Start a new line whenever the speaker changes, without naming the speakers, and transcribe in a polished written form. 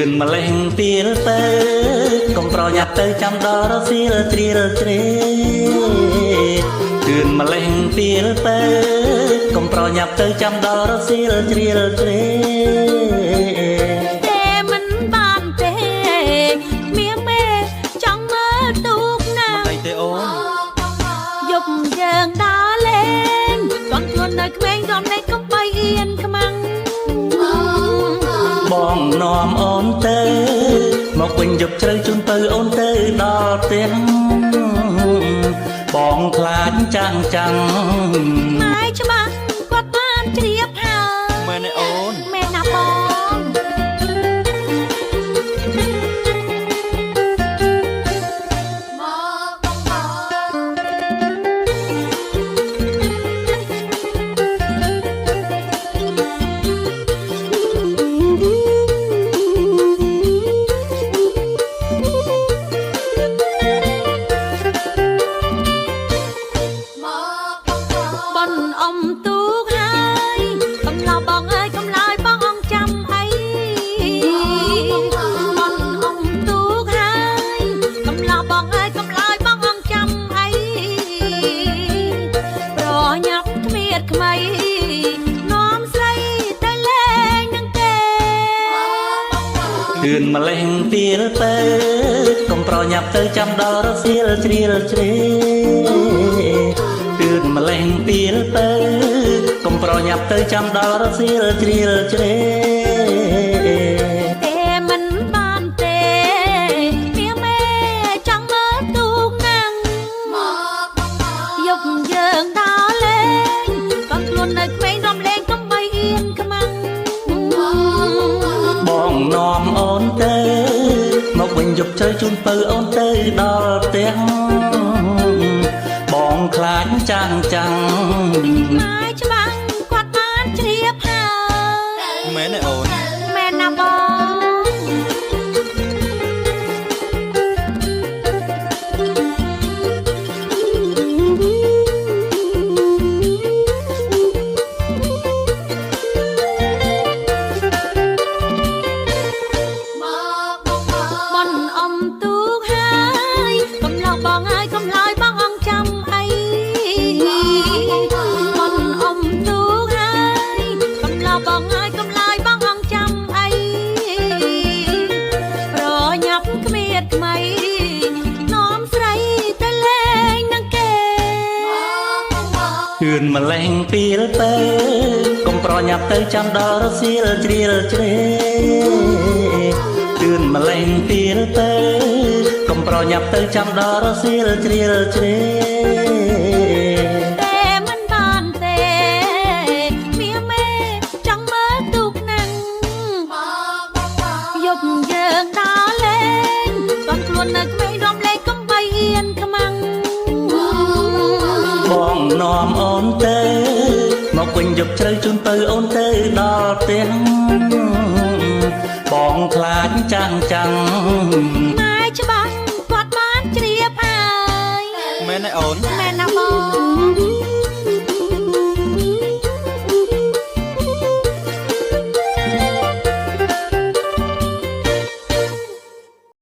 ឿនម្លេះពីលទៅកុំប្រញាប់ទៅចាំដល់រសៀលត្រៀលជ្រេឿនម្លេះពីលទៅកុំប្រញាប់ទៅចាំដល់រសៀលជ្រៀលជ្រេ
តែមិនបានទេមៀមេចង់មើលទូកណា
មិនអីទេអូន
យប់យើងដើរលេងទាន់ខ្លួននៅក្មេងរំលែកកំបីអៀនខ្មាំង
បងនាំអូនទៅមកវិញយប់ជ្រៅជូនទៅអូនទៅដល់ផ្ទះបងខ្លាចចាំង
ម៉ែច្បាស់គាត់បានជ្រាបហើយ
មែនទេអូន
មែនណាបង
ឿនម្លេះពីលទៅកុំប្រញាប់ទៅចាំដល់រសៀលជ្រៀលជ្រេឿនម្លេះពីលទៅកុំប្រញាប់ទៅចាំដល់រសៀលជ្រៀលជ្រេ
តែមិនបានទេមៀមេចង់មើលទូកណាំងយប់យើងដើរលេងកូនខ្លួននៅក្មេងរំលែងកំបីអៀនខ្មាំង
បងនាំអូនទៅមកវិញយប់ជ្រៅជូនទៅអូនទៅដល់ផ្ទះបងខ្លាចចាំង
ម៉ែច្បាស់គាត់បានជ្រាបហើយ
មែនទេអូន
មែនណាបង
ឿនម្លេះពីលទៅកុំប្រញាប់ទៅចាំដល់រសៀលជ្រៀលជ្រេឿនម្លេះពីលទៅកុំប្រញាប់ទៅចាំដល់រសៀលជ្រៀលជ្រេ
តែមិនបានទេមៀមេចង់មើលទូកណាំងយប់យើងដើរលេងកូនខ្លួននៅក្មេងរំលែកកំបីអៀនខ្មាំង
បងនាំអូនទៅមកវិញយប់ជ្រៅជូនទៅអូនទៅដល់ផ្ទះបងខ្លាចចាំង
ម៉ែ